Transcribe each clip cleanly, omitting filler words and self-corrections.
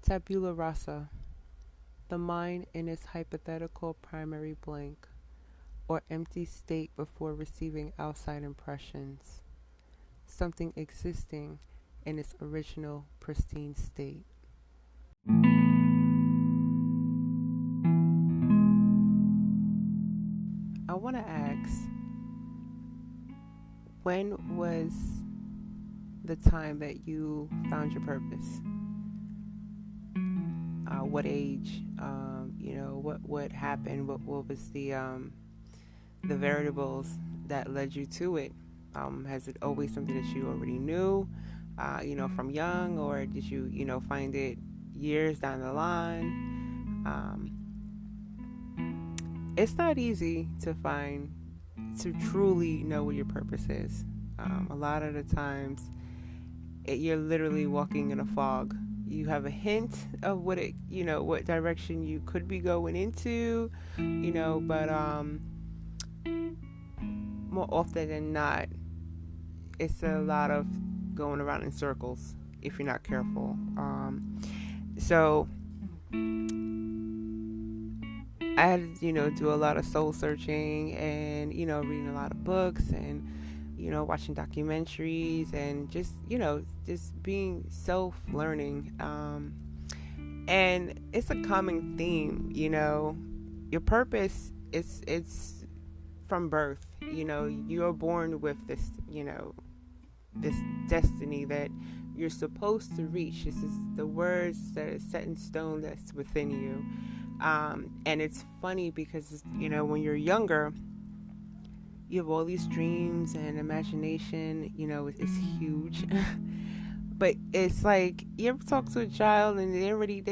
Tabula rasa, the mind in its hypothetical primary blank, or empty state before receiving outside impressions, something existing in its original pristine state. I want to ask, when was the time that you found your purpose? What age? What happened? What was the variables that led you to it? Has it always something that you already knew, from young, or did you, find it years down the line? It's not easy to truly know what your purpose is. A lot of the times, you're literally walking in a fog. You have a hint of what direction you could be going into, but more often than not, it's a lot of going around in circles if you're not careful. So I had to, do a lot of soul searching and, reading a lot of books and, watching documentaries and just being self-learning. And it's a common theme, your purpose it's from birth. You're born with this, this destiny that you're supposed to reach. This is the words that are set in stone that's within you. And it's funny because, when you're younger, you have all these dreams and imagination, it's huge. But it's like, you ever talk to a child and they already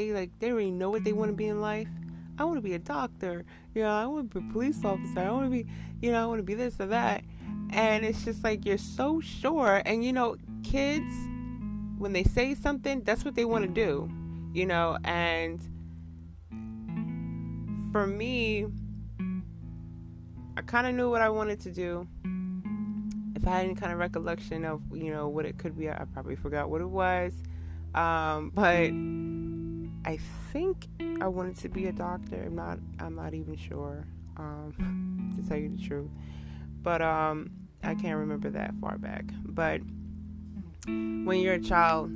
know what they want to be in life? I want to be a doctor. I want to be a police officer. I want to be, I want to be this or that. And it's just like, you're so sure. And, kids, when they say something, that's what they want to do, and for me, I kind of knew what I wanted to do. If I had any kind of recollection of, what it could be, I probably forgot what it was. But I think I wanted to be a doctor. I'm not even sure, to tell you the truth. But I can't remember that far back. But when you're a child,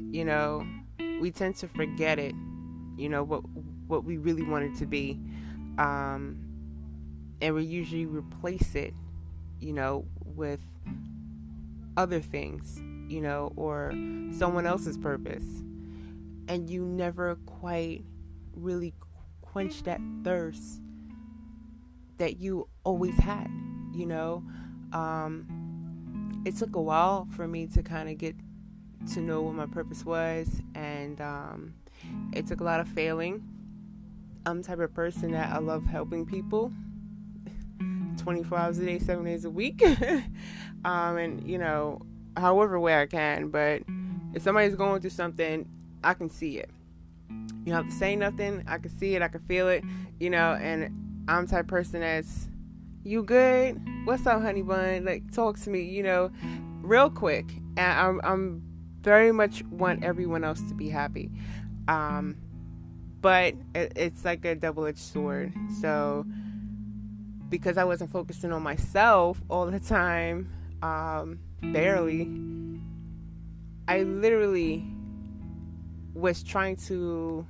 we tend to forget it, what we really wanted to be. And we usually replace it, with other things, or someone else's purpose. And you never quite really quench that thirst that you always had, It took a while for me to kind of get to know what my purpose was, and it took a lot of failing. I'm the type of person that I love helping people 24 hours a day, 7 days a week. And, however way I can. But if somebody's going through something, I can see it. You don't have to say nothing. I can see it. I can feel it, and I'm the type of person that's, you good? What's up, honey bun? Like, talk to me, real quick. And I'm very much want everyone else to be happy. But it's like a double-edged sword. So because I wasn't focusing on myself all the time, barely, I literally was trying to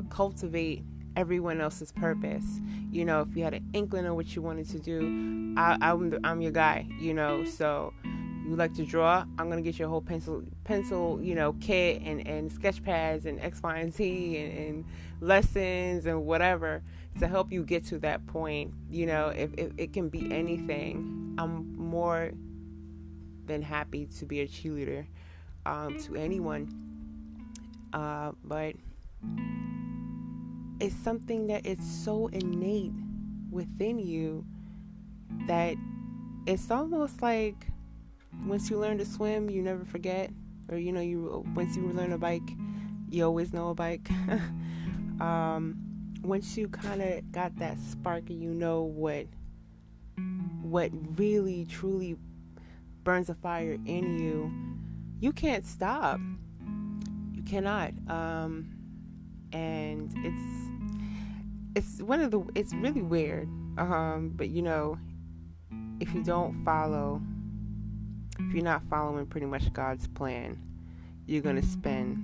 cultivate everyone else's purpose. If you had an inkling of what you wanted to do, I'm your guy, so you like to draw, I'm going to get you a whole pencil, kit and sketch pads and X, Y, and Z and lessons and whatever to help you get to that point. If it can be anything, I'm more than happy to be a cheerleader to anyone. But it's something that is so innate within you that it's almost like once you learn to swim, you never forget. Or, once you learn a bike, you always know a bike. Once you kind of got that spark and you know what really, truly burns a fire in you, you can't stop. You You cannot. And it's really weird. But if you don't follow, if you're not following pretty much God's plan, you're going to spend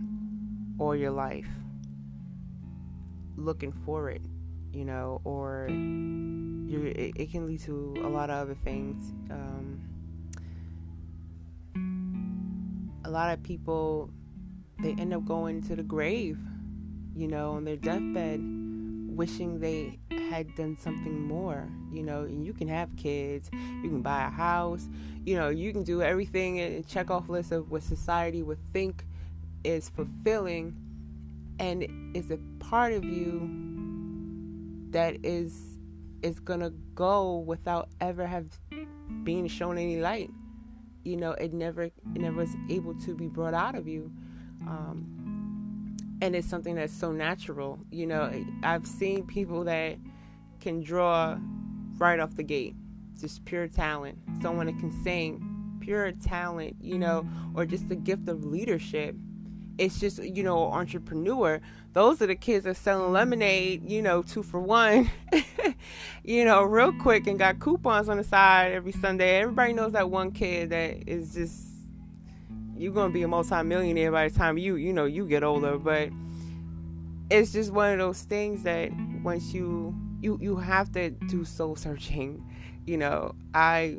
all your life looking for it, or it can lead to a lot of other things. A lot of people, they end up going to the grave, on their deathbed, wishing they had done something more, and you can have kids, you can buy a house, you can do everything and check off lists of what society would think is fulfilling, and it's a part of you that is gonna go without ever have being shown any light. It never is able to be brought out of you. And it's something that's so natural. I've seen people that can draw right off the gate, just pure talent. Someone that can sing, pure talent, or just the gift of leadership. It's just, entrepreneur. Those are the kids that selling lemonade, 2 for $1, real quick, and got coupons on the side every Sunday. Everybody knows that one kid that is just, you're going to be a multi-millionaire by the time you get older. But it's just one of those things that once you have to do soul searching. I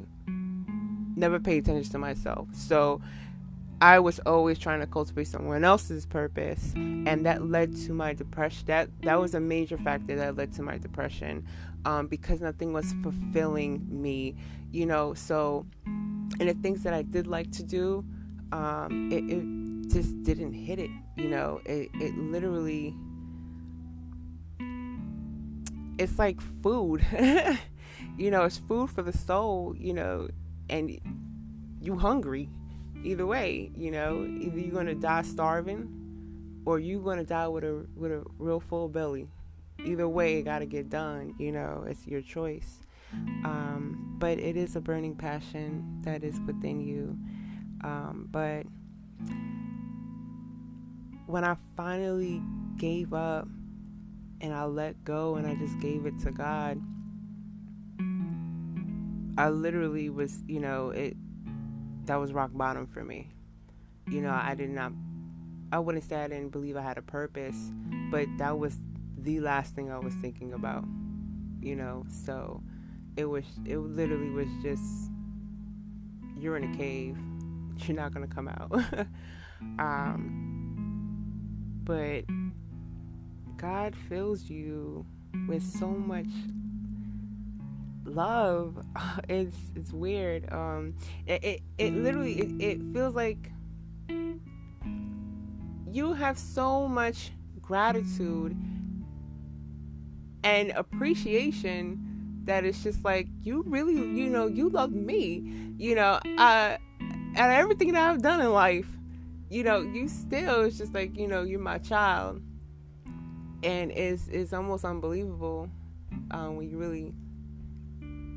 never paid attention to myself. So I was always trying to cultivate someone else's purpose, and that led to my depression. That was a major factor that led to my depression, because nothing was fulfilling me, So, and the things that I did like to do, it just didn't hit it, It literally, it's like food, It's food for the soul, and you hungry. Either way, either you're gonna die starving, or you're gonna die with a real full belly. Either way, it gotta get done. It's your choice. But it is a burning passion that is within you. But when I finally gave up and I let go and I just gave it to God, I literally was, that was rock bottom for me. I wouldn't say I didn't believe I had a purpose, but that was the last thing I was thinking about, so it literally was just, you're in a cave, you're not going to come out. But God fills you with so much love. It's weird. It literally it feels like you have so much gratitude and appreciation that it's just like, you really, you love me, out of everything that I've done in life, you still, it's just like, you're my child. And it's almost unbelievable when you really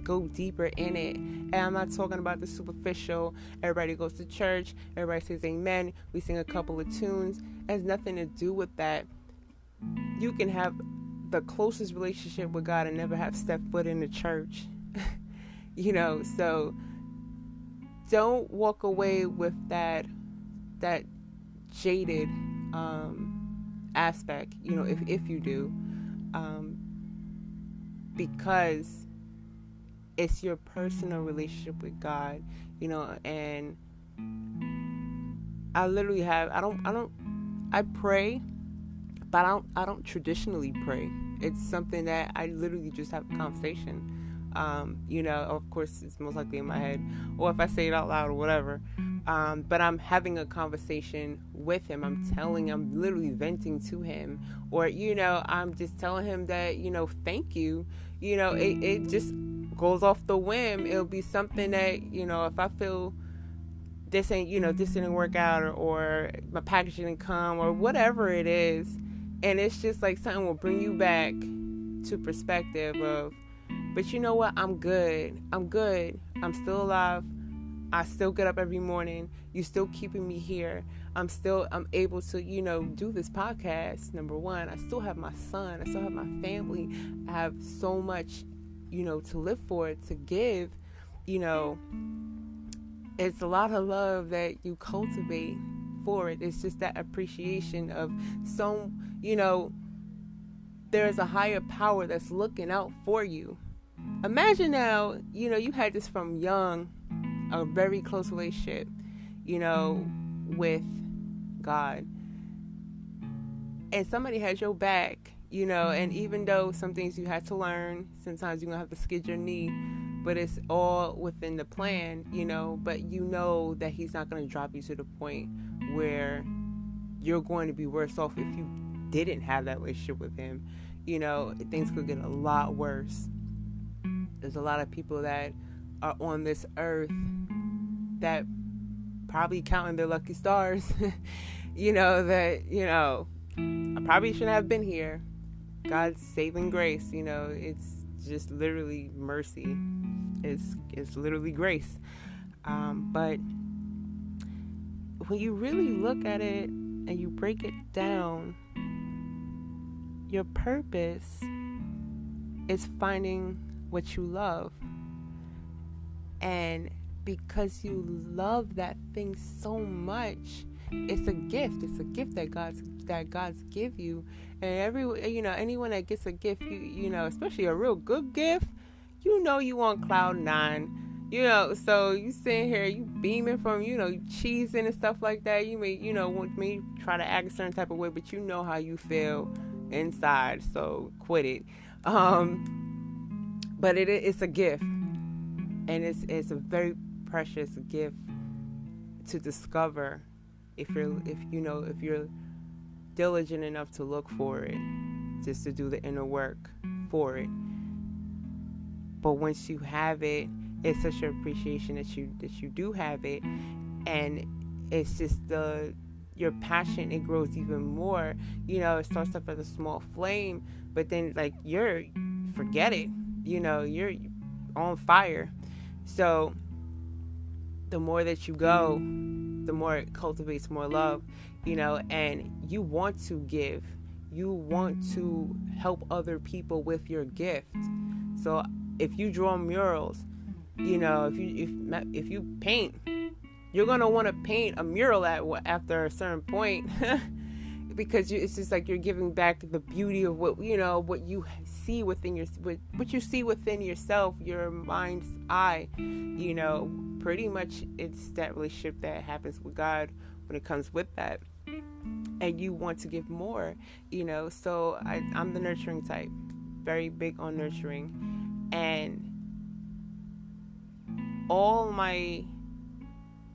go deeper in it. And I'm not talking about the superficial, everybody goes to church, everybody says amen, we sing a couple of tunes. It has nothing to do with that. You can have the closest relationship with God and never have stepped foot in the church. So don't walk away with that jaded aspect, if you do, because it's your personal relationship with God, and I literally have, I pray, but I don't traditionally pray. It's something that I literally just have a conversation. Of course it's most likely in my head, or if I say it out loud or whatever. But I'm having a conversation with him. I'm literally venting to him, or, I'm just telling him that, thank you. It just goes off the whim. It'll be something that, if I feel this didn't work out, or my package didn't come, or whatever it is. And it's just like something will bring you back to perspective of, but you know what? I'm good. I'm still alive. I still get up every morning. You're still keeping me here. I'm able to, do this podcast. Number one, I still have my son, I still have my family, I have so much, to live for, to give. It's a lot of love that you cultivate for it. It's just that appreciation of there's a higher power that's looking out for you. Imagine now, you had this from young, a very close relationship, with God, and somebody has your back, and even though some things you had to learn, sometimes you're gonna have to skid your knee, but it's all within the plan, but that he's not going to drop you to the point where you're going to be worse off if you didn't have that relationship with him. Things could get a lot worse. There's a lot of people that are on this earth that probably counting their lucky stars, I probably shouldn't have been here. God's saving grace, it's just literally mercy. It's literally grace. But when you really look at it and you break it down, your purpose is finding what you love. And because you love that thing so much, it's a gift. It's a gift that God's give you. And anyone that gets a gift, especially a real good gift, you on cloud nine, so you sitting here, you beaming from, you cheesing and stuff like that. You may, may try to act a certain type of way, but you know how you feel inside, so quit it. But it's a gift, and it's a very precious gift to discover if you're diligent enough to look for it, just to do the inner work for it. But once you have it, it's such an appreciation that you do have it, and it's just your passion. It grows even more. It starts up as a small flame, but then forget it. You're on fire. So the more that you go, the more it cultivates more love. And you want to give. You want to help other people with your gift. So if you draw murals, if you paint, you're gonna want to paint a mural after a certain point, because it's just like you're giving back the beauty of what you see within what you see within yourself, your mind's eye. Pretty much it's that relationship that happens with God when it comes with that, and you want to give more. So I'm the nurturing type, very big on nurturing. And all my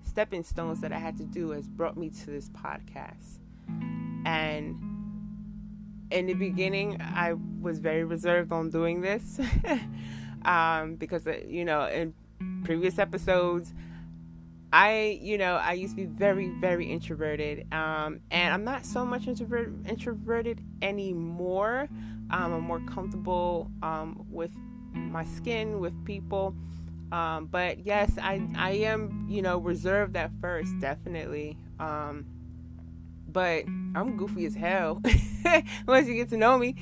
stepping stones that I had to do has brought me to this podcast. And in the beginning, I was very reserved on doing this because, in previous episodes, I used to be very, very introverted. And I'm not so much introverted anymore. I'm more comfortable with my skin, with people. But yes, I am, reserved at first, definitely. But I'm goofy as hell. Once you get to know me,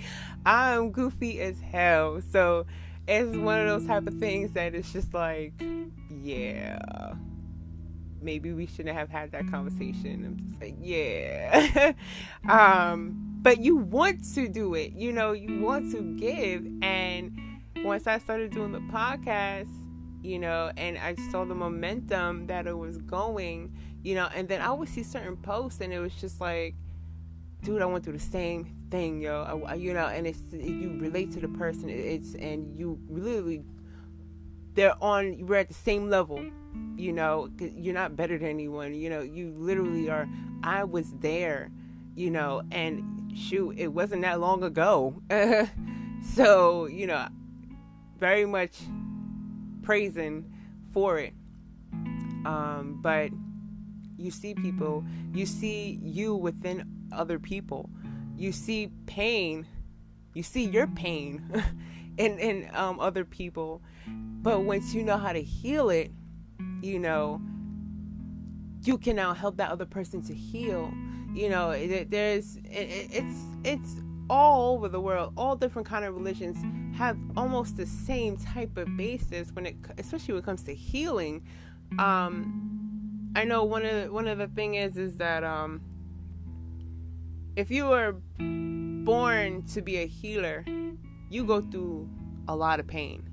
I'm goofy as hell. So it's one of those type of things that it's just like, yeah, maybe we shouldn't have had that conversation. I'm just like, yeah. But you want to do it, you want to give. And once I started doing the podcast, and I saw the momentum that it was going, and then I would see certain posts and it was just like, dude, I went through the same thing, yo. And you relate to the person, and you literally, we're at the same level, 'cause you're not better than anyone, you literally are. I was there, and shoot, it wasn't that long ago. So, very much praising for it. But you see people, you see you within other people, you see pain, you see your pain in other people. But once you know how to heal it, you can now help that other person to heal. You know, it's all over the world. All different kind of religions have almost the same type of basis especially when it comes to healing. I know one of the thing is that if you were born to be a healer, you go through a lot of pain.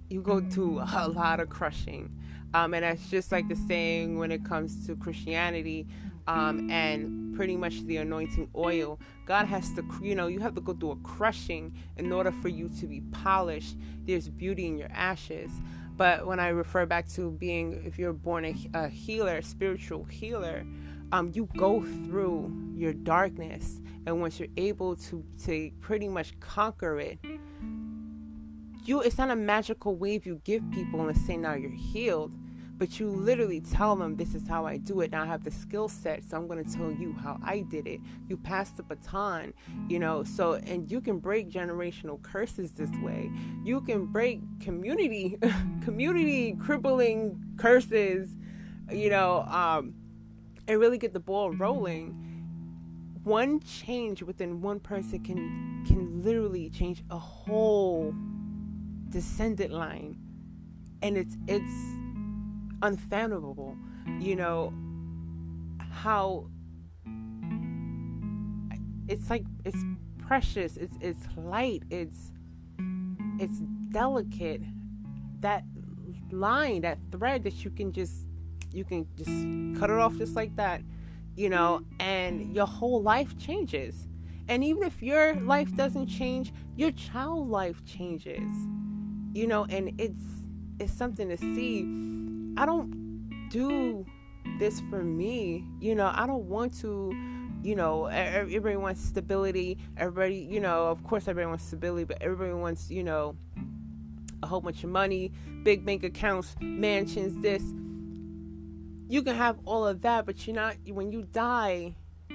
You go through a lot of crushing. And that's just like the saying when it comes to Christianity, and pretty much the anointing oil. God has to, you have to go through a crushing in order for you to be polished. There's beauty in your ashes. But when I refer back to if you're born a healer, a spiritual healer, you go through your darkness. And once you're able to pretty much conquer it, it's not a magical wave you give people and say, now you're healed. But you literally tell them, this is how I do it. Now I have the skill set, so I'm going to tell you how I did it. You pass the baton, and you can break generational curses this way. You can break community crippling curses, and really get the ball rolling. One change within one person can literally change a whole descendant line, and it's unfathomable, how it's precious, it's light, it's delicate, that line, that thread that you can just cut it off just like that, and your whole life changes. And even if your life doesn't change, your child's life changes, and it's something to see. I don't do this for me, I don't want to, everybody wants stability. Everybody, of course everybody wants stability, but everybody wants, a whole bunch of money, big bank accounts, mansions, this. You can have all of that, but when you die,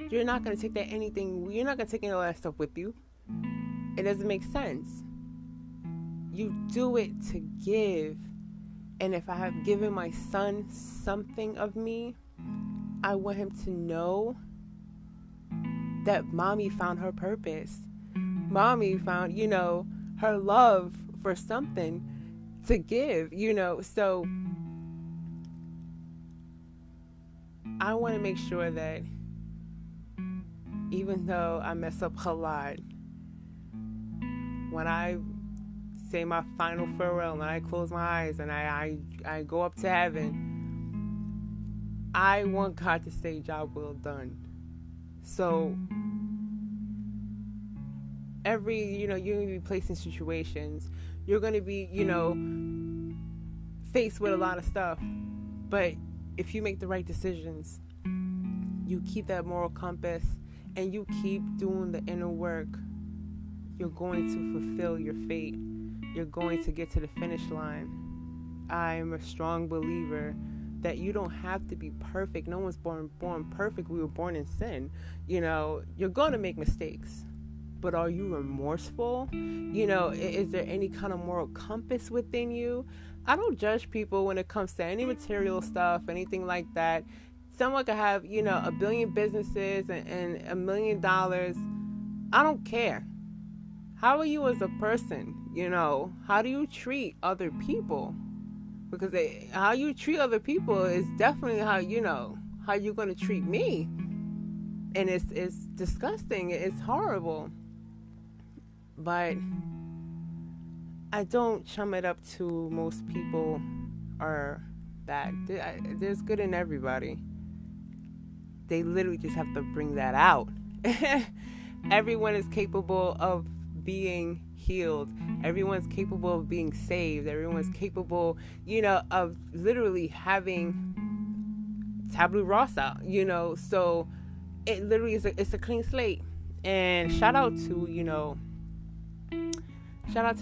you're not going to take you're not going to take any of that stuff with you. It doesn't make sense. You do it to give. And if I have given my son something of me, I want him to know that mommy found her purpose. Mommy found, her love for something to give, So I want to make sure that even though I mess up a lot, when I say my final farewell and I close my eyes and I go up to heaven, I want God to say, job well done. So you're going to be placed in situations, you're going to be, faced with a lot of stuff, but if you make the right decisions, you keep that moral compass and you keep doing the inner work, you're going to fulfill your fate. You're going to get to the finish line. I'm a strong believer that you don't have to be perfect. No one's born perfect. We were born in sin. You're going to make mistakes. But are you remorseful? Is there any kind of moral compass within you? I don't judge people when it comes to any material stuff, anything like that. Someone could have, a billion businesses and $1 million. I don't care. How are you as a person? How do you treat other people? Because how you treat other people is definitely how you're going to treat me. And it's disgusting. It's horrible. But I don't chum it up to most people are bad. There's good in everybody. They literally just have to bring that out. Everyone is capable of being healed. Everyone's capable of being saved. Everyone's capable, of literally having tabula rasa, so it literally is it's a clean slate. And shout out to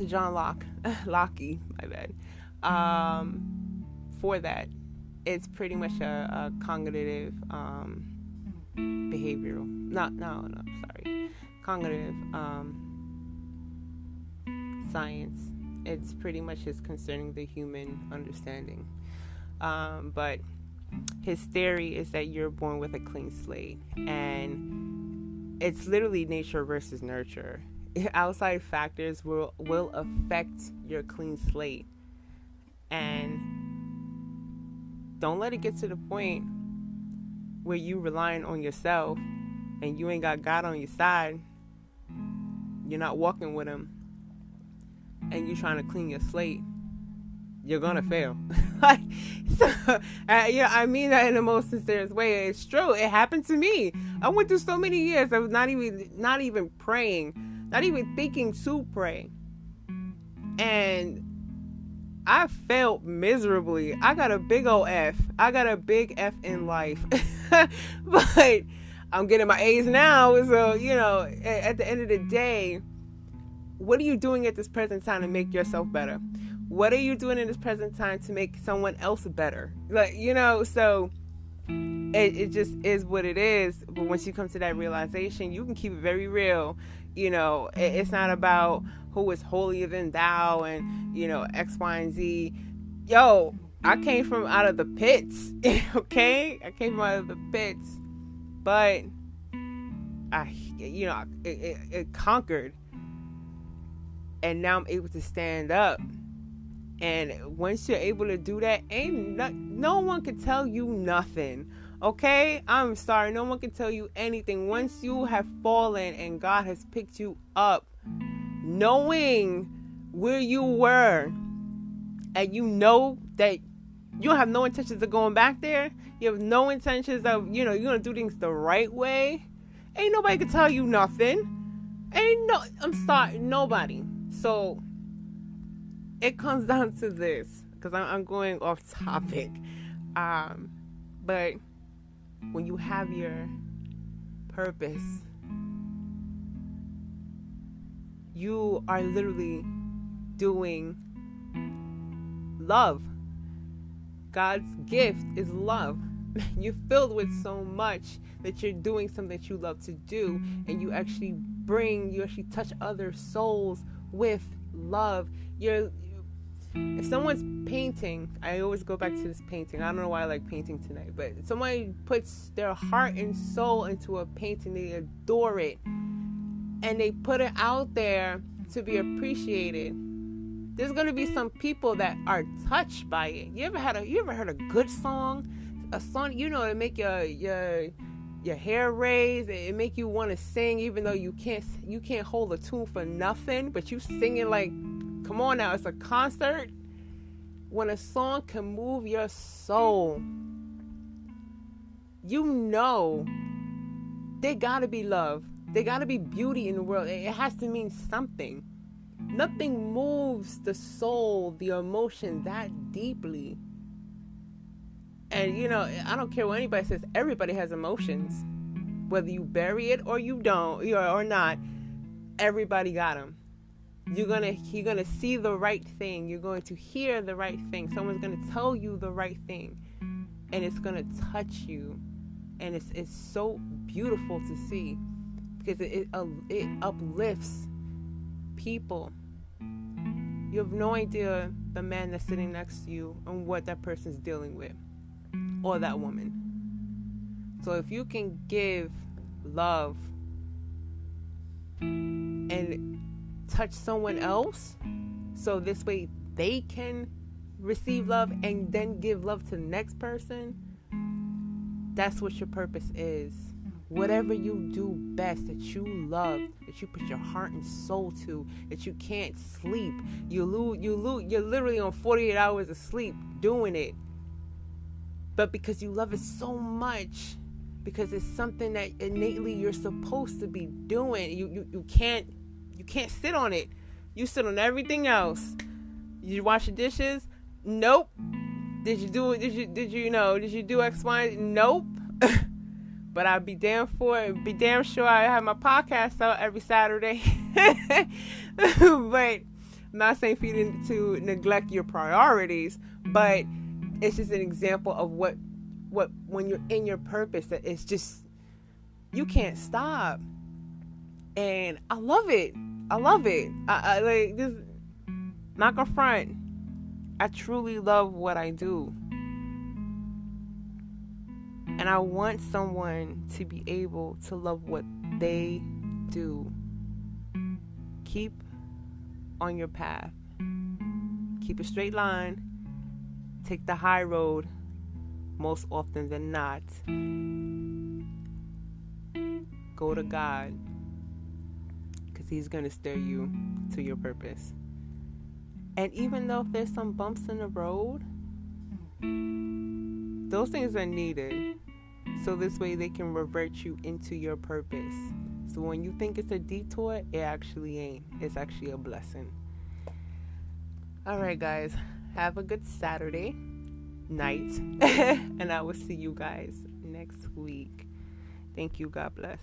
John Locke, my bad, for that. It's pretty much a cognitive, behavioral, cognitive, science. It's pretty much just concerning the human understanding. But his theory is that you're born with a clean slate, and it's literally nature versus nurture. Outside factors will affect your clean slate, and don't let it get to the point where you relying on yourself and you ain't got God on your side. You're not walking with him, and you trying to clean your slate. You're gonna fail. Like, so, I mean that in the most sincere way. It's true. It happened to me. I went through so many years of not even praying, not even thinking to pray, and I failed miserably. I got a big old F. I got a big F in life, but I'm getting my A's now. So at the end of the day, what are you doing at this present time to make yourself better? What are you doing in this present time to make someone else better? So it just is what it is. But once you come to that realization, you can keep it very real. It's not about who is holier than thou and, X, Y, and Z. Yo, I came from out of the pits, okay? I came from out of the pits. But it conquered. And now I'm able to stand up. And once you're able to do that, no one can tell you nothing. Okay? I'm sorry. No one can tell you anything. Once you have fallen and God has picked you up, knowing where you were, and you know that you don't have no intentions of going back there. You have no intentions of, you're going to do things the right way. Ain't nobody can tell you nothing. I'm sorry. Nobody. So it comes down to this, because I'm going off topic. But when you have your purpose, you are literally doing love. God's gift is love. You're filled with so much that you're doing something that you love to do, and you actually touch other souls with love. If someone's painting, I always go back to this painting. I don't know why I like painting tonight, but if somebody puts their heart and soul into a painting, they adore it, and they put it out there to be appreciated. There's gonna be some people that are touched by it. You ever heard a good song? A song, it make your hair raise. It make you want to sing, even though you can't hold a tune for nothing, but you singing like, come on now, it's a concert. When a song can move your soul, there gotta be love. There gotta be beauty in the world. It has to mean something. Nothing moves the soul, the emotion that deeply. And I don't care what anybody says. Everybody has emotions, whether you bury it or you don't, or not. Everybody got them. You're gonna see the right thing. You're going to hear the right thing. Someone's gonna tell you the right thing, and it's gonna touch you, and it's so beautiful to see, because it uplifts people. You have no idea the man that's sitting next to you and what that person's dealing with, or that woman. So if you can give love and touch someone else, so this way they can receive love and then give love to the next person, that's what your purpose is. Whatever you do best, that you love, that you put your heart and soul to, that you can't sleep, you're literally on 48 hours of sleep doing it, but because you love it so much, because it's something that innately you're supposed to be doing. You can't sit on it. You sit on everything else. Did you wash the dishes? Nope. Did you do X, Y? Nope. But I'd be damn sure I have my podcast out every Saturday. But I'm not saying for you to neglect your priorities, but it's just an example of what when you're in your purpose, that it's just, you can't stop. And I love it. I like this. Not gonna front. I truly love what I do. And I want someone to be able to love what they do. Keep on your path. Keep a straight line. Take the high road most often than not. Go to God, because He's going to steer you to your purpose. And even though if there's some bumps in the road, those things are needed. So this way they can revert you into your purpose. So when you think it's a detour, it actually ain't. It's actually a blessing. Alright guys, have a good Saturday night. And I will see you guys next week. Thank you. God bless.